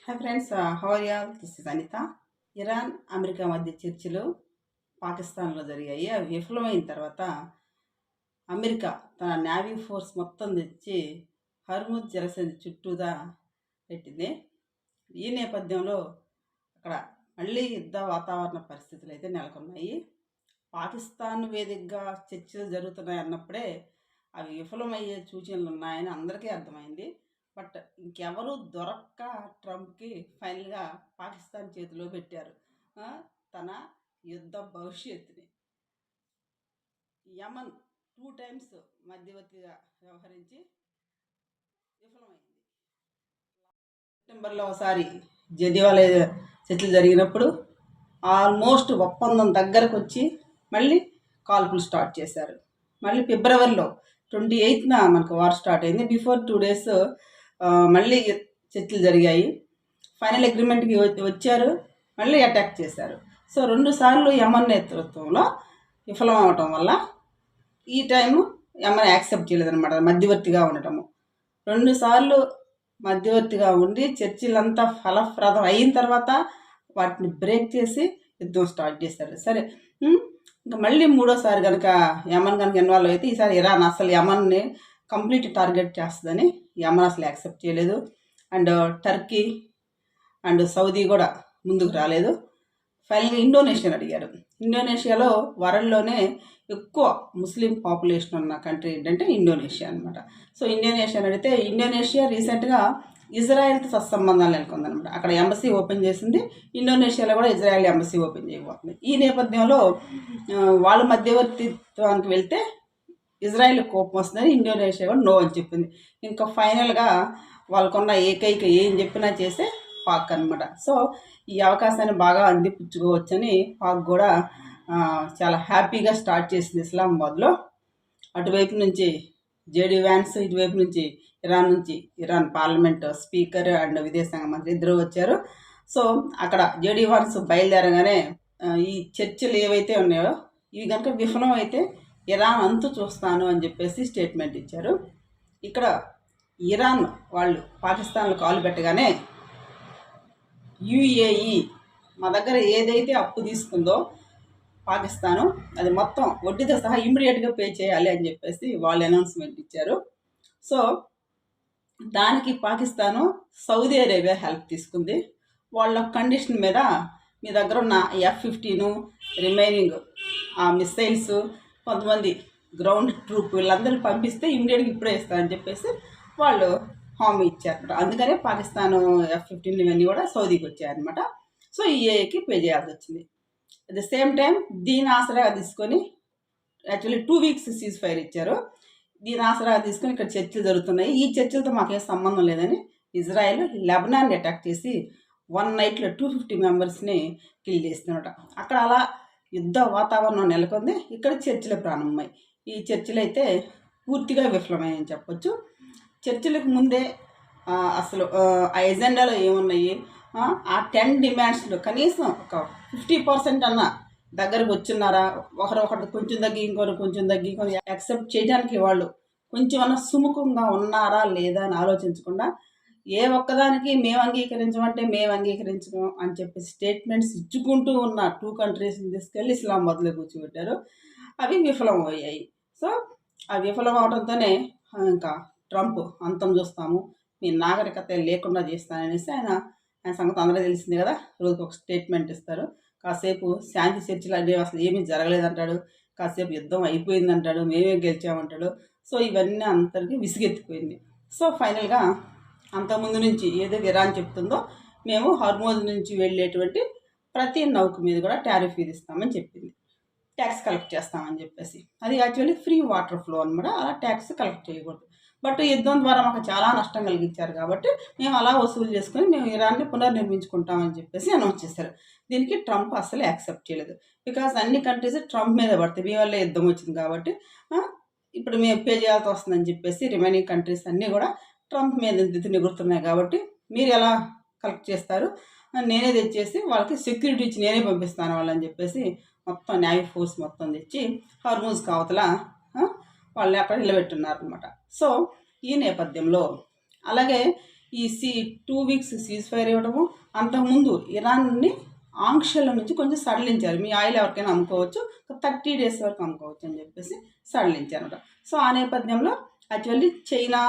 Hi friends, how are you all? This is Anitha. Iran America మధ్య చర్చలు పాకిస్తాన్లో జరిగాయి. అవి విఫలమైన తర్వాత అమెరికా తన నేవీ ఫోర్స్ మొత్తం తెచ్చి హర్ముజ్ జలసంధి చుట్టూదా పెట్టింది. ఈ నేపథ్యంలో అక్కడ మళ్ళీ యుద్ధ వాతావరణ పరిస్థితులు అయితే నెలకొన్నాయి. పాకిస్తాన్ వేదికగా చర్చలు జరుగుతున్నాయి అన్నప్పుడే అవి విఫలమయ్యే సూచనలు ఉన్నాయని అందరికీ అర్థమైంది. బట్ ఇంకెవరు దొరక్క ట్రంప్కి ఫైనల్గా పాకిస్తాన్ చేతిలో పెట్టారు తన యుద్ధ భవిష్యత్తుని. యమన్ 2 టైమ్స్ మధ్యవర్తిగా వ్యవహరించి విఫలమైంది. సెప్టెంబర్లో ఒకసారి జెనీవాలో చర్చలు జరిగినప్పుడు ఆల్మోస్ట్ ఒప్పందం దగ్గరకు వచ్చి మళ్ళీ కాల్పులు స్టార్ట్ చేశారు. మళ్ళీ ఫిబ్రవరిలో 28న మనకు వార్ స్టార్ట్ అయింది. బిఫోర్ 2 డేస్ మళ్ళీ చర్చలు జరిగాయి. ఫైనల్ అగ్రిమెంట్కి వచ్చారు, మళ్ళీ అటాక్ చేశారు. సో 2 సార్లు యమన్ నేతృత్వంలో విఫలం అవటం వల్ల ఈ టైము యమన్ యాక్సెప్ట్ చేయలేదన్నమాట మధ్యవర్తిగా ఉండటము. 2 సార్లు మధ్యవర్తిగా ఉండి చర్చలంతా ఫలప్రదం అయిన తర్వాత వాటిని బ్రేక్ చేసి యుద్ధం స్టార్ట్ చేశారు. సరే, ఇంకా మళ్ళీ 3ఓసారి కనుక యమన్ కనుక ఇన్వాల్వ్ అయితే ఈసారి ఇరాన్ అసలు యమన్ని కంప్లీట్ టార్గెట్ చేస్తుందని యమన్ అసలు యాక్సెప్ట్ చేయలేదు. అండ్ టర్కీ అండ్ సౌదీ కూడా ముందుకు రాలేదు. ఫైనల్గా ఇండోనేషియాని అడిగారు. ఇండోనేషియాలో వరల్డ్లోనే ఎక్కువ ముస్లిం పాపులేషన్ ఉన్న కంట్రీ ఏంటంటే ఇండోనేషియా అనమాట. సో ఇండోనేషియాని అడిగితే ఇండోనేషియా రీసెంట్గా ఇజ్రాయెల్తో సత్సంబంధాలు నెలకొందనమాట. అక్కడ ఎంబసీ ఓపెన్ చేసింది. ఇండోనేషియాలో కూడా ఇజ్రాయెల్ ఎంబసీ ఓపెన్ చేయబోతుంది. ఈ నేపథ్యంలో వాళ్ళ మధ్యవర్తిత్వానికి వెళ్తే ఇజ్రాయెల్ కోపం వస్తుందని ఇండోనేషియా కూడా నో అని చెప్పింది. ఇంకా ఫైనల్గా వాళ్ళకున్న ఏకైక ఏం చెప్పినా చేసే పాక్ అనమాట. సో ఈ అవకాశాన్ని బాగా అందిపుచ్చుకోవచ్చని పాక్ కూడా చాలా హ్యాపీగా స్టార్ట్ చేసింది ఇస్లామాబాద్లో. అటువైపు నుంచి జేడీ వ్యాన్స్, ఇటువైపు నుంచి ఇరాన్ పార్లమెంట్ స్పీకర్ అండ్ విదేశాంగ మంత్రి ఇద్దరు వచ్చారు. సో అక్కడ జేడీ వ్యాన్స్ బయలుదేరగానే ఈ చర్చలు ఏవైతే ఉన్నాయో ఇవి కనుక విఫలం అయితే ఇరాన్ అంతు చూస్తాను అని చెప్పేసి స్టేట్మెంట్ ఇచ్చారు. ఇక్కడ ఇరాన్ వాళ్ళు పాకిస్తాన్లో కాలు పెట్టగానే యుఏఈ మా దగ్గర ఏదైతే అప్పు తీసుకుందో పాకిస్తాను అది మొత్తం వడ్డీతో సహా ఇమ్మీడియట్గా పే చేయాలి అని చెప్పేసి వాళ్ళు అనౌన్స్మెంట్ ఇచ్చారు. సో దానికి పాకిస్తాను సౌదీ అరేబియా హెల్ప్ తీసుకుంది. వాళ్ళ కండిషన్ మీద మీ దగ్గర ఉన్న F-15 రిమైనింగ్ మిసైల్స్ కొంతమంది గ్రౌండ్ ట్రూప్ వీళ్ళందరినీ పంపిస్తే ఇమ్మీడియట్గా ఇప్పుడే ఇస్తారని చెప్పేసి వాళ్ళు హామీ ఇచ్చారనమాట. అందుకనే పాకిస్తాను F-15 ఇవన్నీ కూడా సౌదీకి వచ్చాయన్నమాట. సో యుఏఈకి పే చేయాల్సి వచ్చింది. అట్ ద సేమ్ టైం దీని ఆసరా తీసుకొని యాక్చువల్లీ 2 వీక్స్ సీజ్ ఫైర్ ఇచ్చారు. దీని ఆసరా తీసుకొని ఇక్కడ చర్చలు జరుగుతున్నాయి. ఈ చర్చలతో మాకేం సంబంధం లేదని ఇజ్రాయెల్ లెబనాన్ని అటాక్ చేసి 1 నైట్లో 250 మెంబర్స్ని కిల్ చేస్తున్నట. అక్కడ అలా యుద్ధ వాతావరణం నెలకొంది. ఇక్కడ చర్చలు ప్రారంభమై ఈ చర్చలు అయితే పూర్తిగా విఫలమని చెప్పొచ్చు. చర్చలకు ముందే అసలు ఆ ఎజెండాలో ఏమున్నాయి, ఆ 10 డిమాండ్స్లో కనీసం ఒక 50% అన్న దగ్గరకు వచ్చున్నారా, ఒకరు కొంచెం తగ్గి ఇంకొకరు కొంచెం తగ్గి కొంచెం యాక్సెప్ట్ చేయడానికి వాళ్ళు కొంచెం అన్న సుముఖంగా ఉన్నారా లేదా అని ఆలోచించకుండా ఏ ఒక్కదానికి మేము అంగీకరించమంటే మేము అంగీకరించడం అని చెప్పి స్టేట్మెంట్స్ ఇచ్చుకుంటూ ఉన్న 2 కంట్రీస్ని తీసుకెళ్ళి ఇస్లామాబాద్లో కూర్చోబెట్టారు. అవి విఫలం అయ్యాయి. సో ఆ విఫలం అవడంతోనే ఇంకా ట్రంప్ అంతం చూస్తాము, మీ నాగరికత లేకుండా చేస్తాననేసి ఆయన సంగతి అందరూ తెలిసింది కదా. రోజుకు ఒక స్టేట్మెంట్ ఇస్తారు. కాసేపు శాంతి చర్చలు అంటే అసలు ఏమీ జరగలేదంటాడు, కాసేపు యుద్ధం అయిపోయిందంటాడు, మేమే గెలిచామంటాడు. సో ఇవన్నీ అందరికీ విసిగెత్తిపోయింది. సో ఫైనల్గా అంతకుముందు నుంచి ఏదైతే ఇరాన్ చెప్తుందో మేము హర్మోజ్ నుంచి వెళ్ళేటువంటి ప్రతి నౌక మీద కూడా టారిఫ్ విధిస్తామని చెప్పింది, ట్యాక్స్ కలెక్ట్ చేస్తామని చెప్పేసి. అది యాక్చువల్లీ ఫ్రీ వాటర్ ఫ్లో అనమాట. అలా ట్యాక్స్ కలెక్ట్ చేయకూడదు. బట్ యుద్ధం ద్వారా మాకు చాలా నష్టం కలిగించారు కాబట్టి మేము అలా వసూలు చేసుకొని మేము ఇరాన్ని పునర్నిర్మించుకుంటామని చెప్పేసి అనౌన్స్ చేశారు. దీనికి ట్రంప్ అసలు యాక్సెప్ట్ చేయలేదు. బికాజ్ అన్ని కంట్రీస్ ట్రంప్ మీద పడతాయి, మీ వల్ల యుద్ధం వచ్చింది కాబట్టి ఇప్పుడు మేము పే చేయాల్సి వస్తుందని చెప్పేసి రిమైనింగ్ కంట్రీస్ అన్నీ కూడా ట్రంప్ మీద నిగురుతున్నాయి. కాబట్టి మీరు ఎలా కలెక్ట్ చేస్తారు, నేనే తెచ్చేసి వాళ్ళకి సెక్యూరిటీ ఇచ్చి నేనే పంపిస్తాను వాళ్ళని చెప్పేసి మొత్తం నేవీ ఫోర్స్ మొత్తం తెచ్చి హర్మూజ్ కావతల వాళ్ళని అక్కడ నిలబెట్టున్నారు అనమాట. సో ఈ నేపథ్యంలో అలాగే ఈ 2 వీక్స్ సీజ్ ఫైర్ ఇవ్వడము, అంతకుముందు ఇరాన్ని ఆంక్షల నుంచి కొంచెం సడలించారు. మీ ఆయిల్ ఎవరికైనా అమ్ముకోవచ్చు, 30 డేస్ వరకు అమ్ముకోవచ్చు అని చెప్పేసి సడలించారన్నమాట. సో ఆ నేపథ్యంలో యాక్చువల్లీ చైనా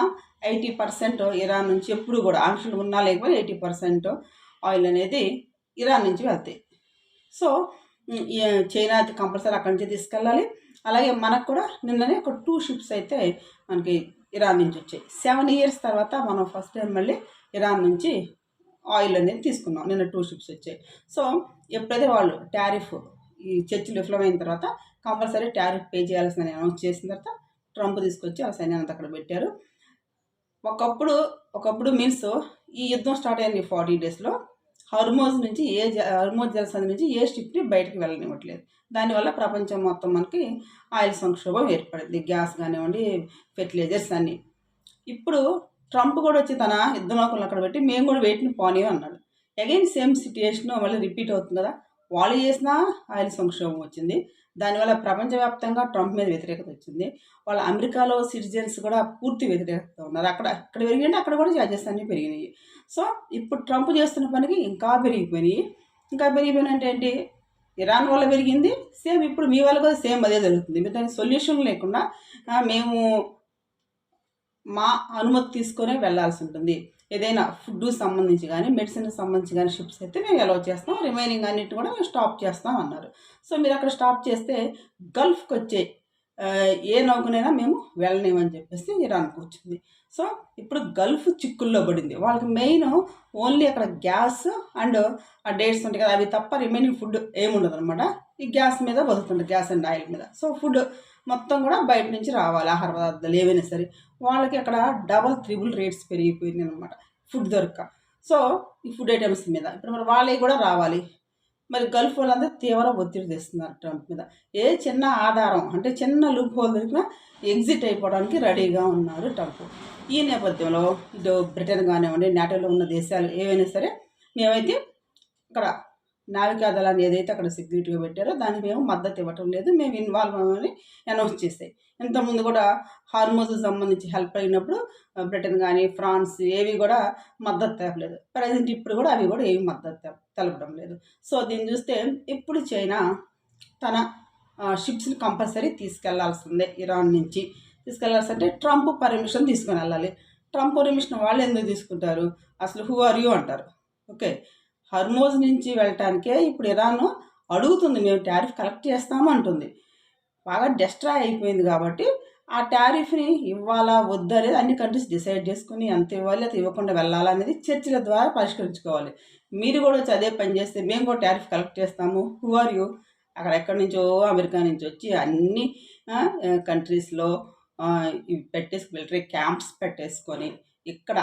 80% ఇరాన్ నుంచి ఎప్పుడు కూడా ఆంక్షలు ఉన్నా లేకపోతే 80% ఆయిల్ అనేది ఇరాన్ నుంచి వెళ్తాయి. సో చైనా కంపల్సరీ అక్కడి నుంచి తీసుకెళ్ళాలి. అలాగే మనకు కూడా నిన్ననే ఒక 2 షిప్స్ అయితే మనకి ఇరాన్ నుంచి వచ్చాయి. 7 years తర్వాత మనం ఫస్ట్ టైం మళ్ళీ ఇరాన్ నుంచి ఆయిల్ అనేది తీసుకున్నాం. నిన్న 2 షిప్స్ వచ్చాయి. సో ఎప్పుడైతే వాళ్ళు టారిఫ్ ఈ చర్చలు విఫలమైన తర్వాత కంపల్సరీ టారిఫ్ పే చేయాల్సిందని అనౌన్స్ చేసిన తర్వాత ట్రంప్ తీసుకొచ్చి ఆ సైన్యాన్ని అక్కడ పెట్టారు. ఒకప్పుడు మీన్స్ ఈ యుద్ధం స్టార్ట్ అయింది 40 daysలో హర్మోజ్ జలసంధి నుంచి ఏ షిప్ని బయటకు వెళ్ళనివ్వట్లేదు. దానివల్ల ప్రపంచం మొత్తం మనకి ఆయిల్ సంక్షోభం ఏర్పడింది. గ్యాస్ కానివ్వండి, ఫెర్టిలైజర్స్ అన్నీ. ఇప్పుడు ట్రంప్ కూడా వచ్చి తన యుద్ధ నౌకలను అక్కడ పెట్టి మేము కూడా వెయిట్ని పోనీ అన్నాడు. అగైన్ సేమ్ సిట్యుయేషన్ మళ్ళీ రిపీట్ అవుతుంది కదా. వాళ్ళు చేసిన ఆయిల్ సంక్షోభం వచ్చింది. దానివల్ల ప్రపంచవ్యాప్తంగా ట్రంప్ మీద వ్యతిరేకత వచ్చింది. వాళ్ళ అమెరికాలో సిటిజన్స్ కూడా పూర్తి వ్యతిరేకత ఉన్నారు. ఇక్కడ పెరిగింటే అక్కడ కూడా చార్జెస్ అన్నీ పెరిగినాయి. సో ఇప్పుడు ట్రంప్ చేస్తున్న పనికి ఇంకా పెరిగిపోయినాయి అంటే ఏంటి, ఇరాన్ వల్ల పెరిగింది. సేమ్ ఇప్పుడు మీ వల్ల కూడా సేమ్ అదే జరుగుతుంది. మీరు దానికి సొల్యూషన్ లేకుండా మేము మా అనుమతి తీసుకొనే వెళ్ళాల్సి ఉంటుంది. ఏదైనా ఫుడ్ సంబంధించి కానీ మెడిసిన్కి సంబంధించి కానీ షిప్స్ అయితే మేము అలౌ చేస్తాం, రిమైనింగ్ అన్నిటి కూడా మేము స్టాప్ చేస్తాం అన్నారు. సో మీరు అక్కడ స్టాప్ చేస్తే గల్ఫ్కి వచ్చే ఏ నౌకనైనా మేము వెళ్ళలేమని చెప్పేసి ఇరాన్కి వచ్చింది. సో ఇప్పుడు గల్ఫ్ చిక్కుల్లో పడింది. వాళ్ళకి మెయిన్ ఓన్లీ అక్కడ గ్యాస్ అండ్ ఆ డేట్స్ ఉంటాయి కదా, అవి తప్ప రిమైనింగ్ ఫుడ్ ఏముండదు అనమాట. ఈ గ్యాస్ మీద బతుకుతుంది, గ్యాస్ అండ్ ఆయిల్ మీద. సో ఫుడ్ మొత్తం కూడా బయట నుంచి రావాలి, ఆహార పదార్థాలు ఏవైనా సరే. వాళ్ళకి అక్కడ 3 రేట్స్ పెరిగిపోయింది అనమాట ఫుడ్ దొరక్క. సో ఈ ఫుడ్ ఐటమ్స్ మీద ఇప్పుడు మరి వాళ్ళకి కూడా రావాలి. మరి గల్ఫ్ వాళ్ళందరూ తీవ్ర ఒత్తిడి తెస్తున్నారు ట్రంప్ మీద. ఏ చిన్న ఆధారం అంటే చిన్న లూప్ హోల్ దొరికినా ఎగ్జిట్ అయిపోవడానికి రెడీగా ఉన్నారు ట్రంప్. ఈ నేపథ్యంలో ఇటు బ్రిటన్ కానివ్వండి, నాటోలో ఉన్న దేశాలు ఏవైనా సరే మేమైతే ఇక్కడ నావికా దళాన్ని ఏదైతే అక్కడ సెక్యూరిటీగా పెట్టారో దానికి మేము మద్దతు ఇవ్వటం లేదు, మేము ఇన్వాల్వ్ అవ్వమని అనౌన్స్ చేసాయి. ఇంతకుముందు కూడా హార్మోజ్కి సంబంధించి హెల్ప్ అయినప్పుడు బ్రిటన్ కానీ ఫ్రాన్స్ ఏవి కూడా మద్దతు తెలపలేదు. ప్రజెంట్ ఇప్పుడు కూడా అవి కూడా ఏవి మద్దతు తెలపడం లేదు. సో దీన్ని చూస్తే ఇప్పుడు చైనా తన షిప్స్ని కంపల్సరీ తీసుకెళ్లాల్సిందే. ఇరాన్ నుంచి తీసుకెళ్లాల్సింటే ట్రంప్ పర్మిషన్ తీసుకొని వెళ్ళాలి. ట్రంప్ పర్మిషన్ వాళ్ళు ఎందుకు తీసుకుంటారు, అసలు హూ ఆర్ యూ అంటారు. ఓకే, హర్మోజ్ నుంచి వెళ్ళటానికే ఇప్పుడు ఇరాన్ అడుగుతుంది, మేము టారిఫ్ కలెక్ట్ చేస్తాము అంటుంది. బాగా డెస్ట్రాయ్ అయిపోయింది కాబట్టి ఆ టారిఫ్ని ఇవ్వాలా వద్దా అనేది అన్ని కంట్రీస్ డిసైడ్ చేసుకుని ఎంత ఇవ్వాలి, అది ఇవ్వకుండా వెళ్ళాలా అనేది చర్చల ద్వారా పరిష్కరించుకోవాలి. మీరు కూడా వచ్చి అదే పని చేస్తే మేము కూడా టారిఫ్ కలెక్ట్ చేస్తాము, హూ ఆర్ యూ. అక్కడ ఎక్కడి నుంచో అమెరికా నుంచి వచ్చి అన్ని కంట్రీస్లో పెట్టేసి మిలిటరీ క్యాంప్స్ పెట్టేసుకొని ఇక్కడ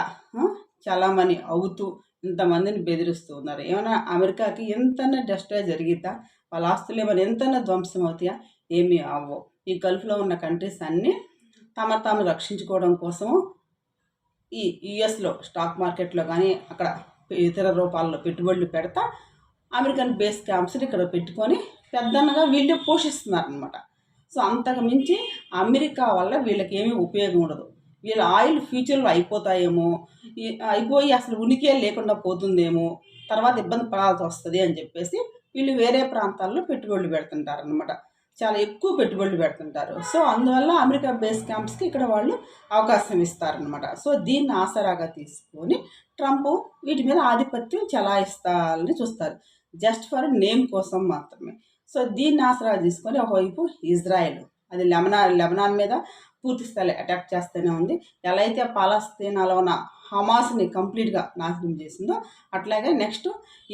చాలామంది అవుతూ ఇంతమందిని బెదిరిస్తూ ఉన్నారు. ఏమైనా అమెరికాకి ఎంతైనా డెస్ట్రాయ్ జరిగిద్దా, వాళ్ళ ఆస్తులు ఏమైనా ఎంతైనా ధ్వంసం అవుతాయా, ఏమీ అవ్వవు. ఈ గల్ఫ్లో ఉన్న కంట్రీస్ అన్నీ తాము రక్షించుకోవడం కోసము ఈ యుఎస్లో స్టాక్ మార్కెట్లో కానీ అక్కడ ఇతర రూపాల్లో పెట్టుబడులు పెడతా అమెరికన్ బేస్ క్యాంప్స్ని ఇక్కడ పెట్టుకొని పెద్దన్నగా వీళ్ళే పోషిస్తున్నారనమాట. సో అంతకు మించి అమెరికా వల్ల వీళ్ళకి ఏమీ ఉపయోగం ఉండదు. వీళ్ళ ఆయిల్ ఫ్యూచర్లో అయిపోయి అసలు ఉనికే లేకుండా పోతుందేమో, తర్వాత ఇబ్బంది పడాల్సి వస్తుంది అని చెప్పేసి వీళ్ళు వేరే ప్రాంతాల్లో పెట్టుబడులు పెడుతుంటారు అనమాట. చాలా ఎక్కువ పెట్టుబడులు పెడుతుంటారు. సో అందువల్ల అమెరికా బేస్ క్యాంప్స్కి ఇక్కడ వాళ్ళు అవకాశం ఇస్తారనమాట. సో దీన్ని ఆసరాగా తీసుకొని ట్రంప్ వీటి మీద ఆధిపత్యం చెలాయిస్తారని చూస్తారు, జస్ట్ ఫర్ నేమ్ కోసం మాత్రమే. సో దీన్ని ఆసరా తీసుకొని ఒకవైపు ఇజ్రాయెల్ అది లెబనాన్ మీద పూర్తి స్థాయి అటాక్ చేస్తూనే ఉంది. ఎలా అయితే పాలస్తీనాలో ఉన్న హమాస్ని కంప్లీట్గా నాశనం చేసిందో అట్లాగే నెక్స్ట్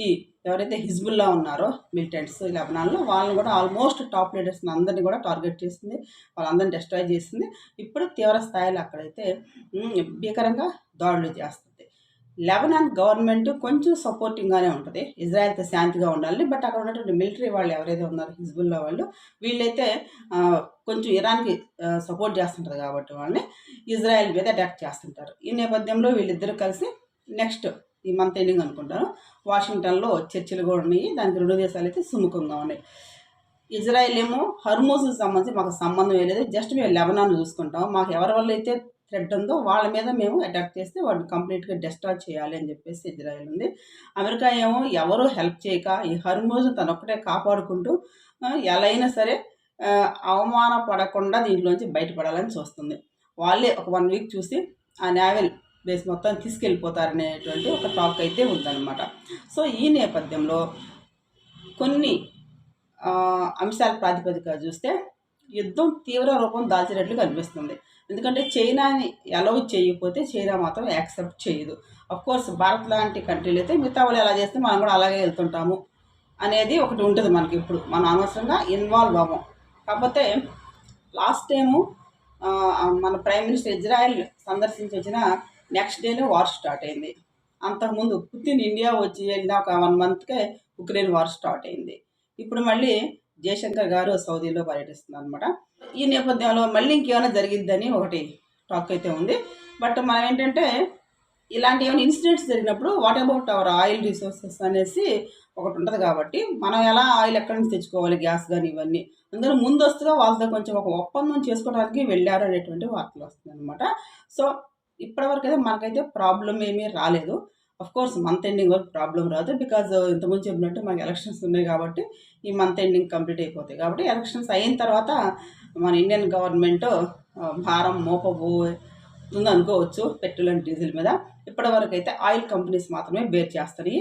ఈ ఎవరైతే హిజ్బుల్లా ఉన్నారో మిలిటెంట్స్ లెబనాన్లో వాళ్ళని కూడా ఆల్మోస్ట్ టాప్ లీడర్స్ని అందరినీ కూడా టార్గెట్ చేసింది, వాళ్ళందరినీ డిస్ట్రాయ్ చేసింది. ఇప్పుడు తీవ్ర స్థాయిలో అక్కడైతే భీకరంగా దాడులు చేస్తుంది. లెబనాన్ గవర్నమెంట్ కొంచెం సపోర్టింగ్గానే ఉంటుంది, ఇజ్రాయెల్తో శాంతిగా ఉండాలని. బట్ అక్కడ ఉన్నటువంటి మిలిటరీ వాళ్ళు ఎవరైతే ఉన్నారో హిజ్బుల్లా వాళ్ళు వీళ్ళైతే కొంచెం ఇరాన్కి సపోర్ట్ చేస్తుంటారు కాబట్టి వాళ్ళని ఇజ్రాయెల్ మీద అటాక్ చేస్తుంటారు. ఈ నేపథ్యంలో వీళ్ళిద్దరూ కలిసి నెక్స్ట్ ఈ మంత్ ఎండింగ్ అనుకుంటాను వాషింగ్టన్లో చర్చలు కూడా ఉన్నాయి. దానికి 2 దేశాలు అయితే సుముఖంగా ఉన్నాయి. ఇజ్రాయెల్ ఏమో హర్మోజ్కి సంబంధించి మాకు సంబంధం లేదు, జస్ట్ మేము లెబనాన్ చూసుకుంటాం, మాకు ఎవరి వల్ల అయితే థ్రెడ్ ఉందో వాళ్ళ మీద మేము అటాక్ చేస్తే వాడిని కంప్లీట్గా డిస్ట్రాయ్ చేయాలి అని చెప్పేసి ఇజ్రాయెల్ ఉంది. అమెరికా ఏమో ఎవరూ హెల్ప్ చేయక ఈ హర్మూజ్ తనొక్కటే కాపాడుకుంటూ ఎలా అయినా సరే అవమానపడకుండా దీంట్లోంచి బయటపడాలని చూస్తుంది. వాళ్ళే ఒక 1 వీక్ చూసి ఆ నేవల్ బేస్ మొత్తం తీసుకెళ్ళిపోతారనేటువంటి ఒక టాక్ అయితే ఉందన్నమాట. సో ఈ నేపథ్యంలో కొన్ని అంశాల ప్రాతిపదికగా చూస్తే యుద్ధం తీవ్ర రూపం దాల్చినట్లు కనిపిస్తుంది. ఎందుకంటే చైనాని అలౌ చేయకపోతే చైనా మాత్రం యాక్సెప్ట్ చేయదు. అఫ్కోర్స్ భారత్ లాంటి కంట్రీలు అయితే మిగతా వాళ్ళు ఎలా చేస్తే మనం కూడా అలాగే వెళ్తుంటాము అనేది ఒకటి ఉంటుంది మనకి. ఇప్పుడు మనం అనవసరంగా ఇన్వాల్వ్ అవ్వం. కాకపోతే లాస్ట్ టైము మన ప్రైమ్ మినిస్టర్ ఇజ్రాయెల్ సందర్శించి వచ్చిన నెక్స్ట్ డేనే వార్ స్టార్ట్ అయింది. అంతకుముందు పుతిన్ ఇండియా వచ్చి వెళ్ళిన ఒక 1 మంత్కే ఉక్రెయిన్ వార్ స్టార్ట్ అయింది. ఇప్పుడు మళ్ళీ జయశంకర్ గారు సౌదీలో పర్యటిస్తున్నారు అనమాట. ఈ నేపథ్యంలో మళ్ళీ ఇంకేమైనా జరిగిద్దని ఒకటి టాక్ అయితే ఉంది. బట్ మనం ఏంటంటే ఇలాంటి ఏమైనా ఇన్సిడెంట్స్ జరిగినప్పుడు what about our oil resources అనేసి ఒకటి ఉంటుంది. కాబట్టి మనం ఎలా ఆయిల్ ఎక్కడి నుంచి తెచ్చుకోవాలి, గ్యాస్ కానీ ఇవన్నీ అందులో ముందస్తుగా వాళ్ళతో కొంచెం ఒక ఒప్పందం చేసుకోవడానికి వెళ్ళారు అనేటువంటి వార్తలు వస్తుంది అనమాట. సో ఇప్పటివరకు అయితే మనకైతే ప్రాబ్లం ఏమీ రాలేదు. కోర్స్ మంత్ ఎండింగ్ వరకు ప్రాబ్లం రాదు. బికాజ్ ఇంతకుముందు చెప్పినట్టు మనకి ఎలక్షన్స్ ఉన్నాయి కాబట్టి ఈ మంత్ ఎండింగ్ కంప్లీట్ అయిపోతాయి. కాబట్టి ఎలక్షన్స్ అయిన తర్వాత మన ఇండియన్ గవర్నమెంట్ భారం మోపబోతుంది అనుకోవచ్చు పెట్రోల్ అండ్ డీజిల్ మీద. ఇప్పటివరకు అయితే ఆయిల్ కంపెనీస్ మాత్రమే బేర్ చేస్తాయి.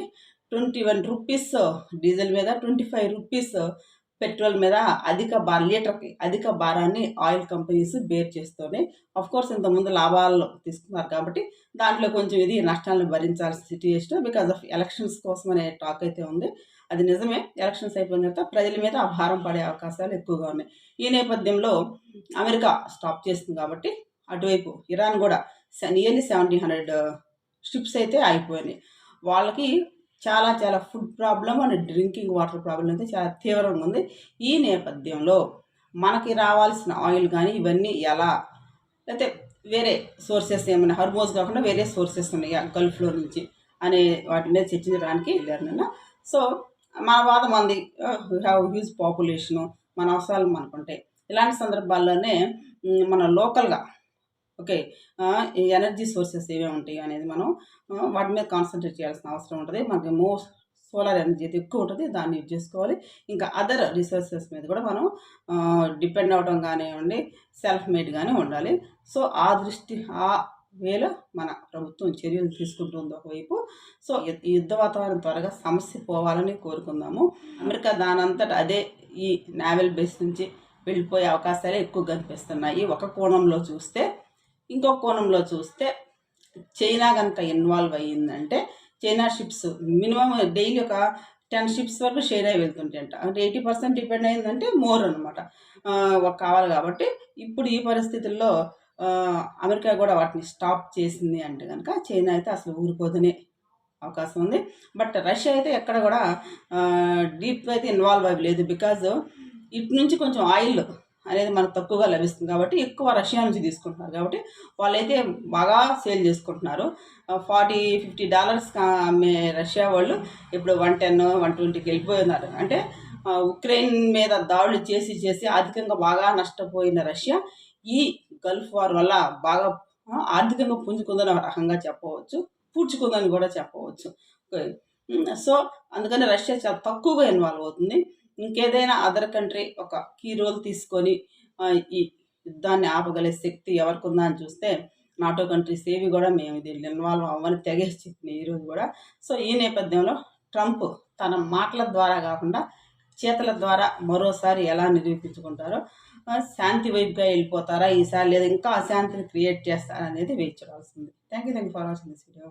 21 రూపీస్ డీజిల్ మీద, 25 రూపీస్ పెట్రోల్ మీద లీటర్కి అధిక భారాన్ని ఆయిల్ కంపెనీస్ బేర్ చేస్తూనే కోర్స్ ఇంతకుముందు లాభాలు తీసుకున్నారు కాబట్టి దాంట్లో కొంచెం ఇది నష్టాలను భరించాల్సిన సిచ్యుయేషన్ బికాజ్ ఆఫ్ ఎలక్షన్స్ కోసం అనే టాక్ అయితే ఉంది. అది నిజమే. ఎలక్షన్స్ అయిపోయిన తర్వాత ప్రజల మీద ఆ భారం పడే అవకాశాలు ఎక్కువగా ఉన్నాయి. ఈ నేపథ్యంలో అమెరికా స్టాప్ చేస్తుంది కాబట్టి అటువైపు ఇరాన్ కూడా నియర్లీ 1700 షిప్స్ అయితే ఆగిపోయినాయి. వాళ్ళకి చాలా చాలా food problem and drinking water problem అయితే చాలా తీవ్రంగా ఉంది. ఈ నేపథ్యంలో మనకి రావాల్సిన ఆయిల్ కానీ ఇవన్నీ ఎలా, లేకపోతే వేరే సోర్సెస్ ఏమైనా హర్మోజ్ కాకుండా వేరే సోర్సెస్ ఉన్నాయా గల్ఫ్లో నుంచి అనే వాటి మీద చర్చించడానికి వెళ్ళారు నిన్న. సో మన వాదం అంది వీ హ్యావ్ హ్యూజ్ పాపులేషను, మన అవసరాలు మనకుంటాయి. ఇలాంటి సందర్భాల్లోనే మన లోకల్గా ఈ ఎనర్జీ సోర్సెస్ ఏమేమి ఉంటాయి అనేది మనం వాటి మీద కాన్సన్ట్రేట్ చేయాల్సిన అవసరం ఉంటుంది. మనకి సోలార్ ఎనర్జీ అయితే ఎక్కువ ఉంటుంది, దాన్ని యూజ్ చేసుకోవాలి. ఇంకా అదర్ రిసోర్సెస్ మీద కూడా మనం డిపెండ్ అవ్వడం కానివ్వండి, సెల్ఫ్ మేడ్గానే ఉండాలి. సో ఆ వేలో మన ప్రభుత్వం చర్యలు తీసుకుంటుంది ఒకవైపు. సో ఈ యుద్ధ వాతావరణం త్వరగా సమస్య పోవాలని కోరుకుందాము. అమెరికా దానంతట అదే ఈ నేవల్ బేస్ నుంచి వెళ్ళిపోయే అవకాశాలే ఎక్కువ కనిపిస్తున్నాయి ఒక కోణంలో చూస్తే. ఇంకో కోణంలో చూస్తే చైనా కనుక ఇన్వాల్వ్ అయ్యిందంటే చైనా షిప్స్ మినిమం డైలీ ఒక 10 షిప్స్ వరకు చైనా వెళ్తుంటాయంట. అంటే 80% డిపెండ్ అయిందంటే మోర్ అనమాట కావాలి. కాబట్టి ఇప్పుడు ఈ పరిస్థితుల్లో అమెరికా కూడా వాటిని స్టాప్ చేసింది అంటే కనుక చైనా అయితే అసలు ఊరిపోతూనే అవకాశం ఉంది. బట్ రష్యా అయితే ఎక్కడ కూడా డీప్గా అయితే ఇన్వాల్వ్ అవ్వలేదు. బికాజ్ ఇటు నుంచి కొంచెం ఆయిల్ అనేది మనకు తక్కువగా లభిస్తుంది కాబట్టి ఎక్కువ రష్యా నుంచి తీసుకుంటున్నారు. కాబట్టి వాళ్ళైతే బాగా సేల్ చేసుకుంటున్నారు. $40-50 అమ్మే రష్యా వాళ్ళు ఇప్పుడు 110, 120కి వెళ్ళిపోయి ఉన్నారు. అంటే ఉక్రెయిన్ మీద దాడులు చేసి ఆర్థికంగా బాగా నష్టపోయిన రష్యా ఈ గల్ఫ్ వార్ వల్ల బాగా ఆర్థికంగా పుంజుకుందని ఒక రకంగా చెప్పవచ్చు, పూడ్చుకుందని కూడా చెప్పవచ్చు. సో అందుకని రష్యా చాలా తక్కువగా ఇన్వాల్వ్ అవుతుంది. ఇంకేదైనా అదర్ కంట్రీ ఒక కీ రోల్ తీసుకొని ఈ యుద్ధాన్ని ఆపగలే శక్తి ఎవరికి ఉందా అని చూస్తే నాటో కంట్రీస్ ఏవి కూడా మేము దీన్ని ఇన్వాల్వ్ అవ్వని తెగేసి చెప్పినాయి ఈరోజు కూడా. సో ఈ నేపథ్యంలో ట్రంప్ తన మాటల ద్వారా కాకుండా చేతల ద్వారా మరోసారి ఎలా నిరూపించుకుంటారో, శాంతి వైపుగా వెళ్ళిపోతారా ఈసారి, లేదా ఇంకా అశాంతిని క్రియేట్ చేస్తారా అనేది వేచి చూడాల్సింది. Thank you for watching this video.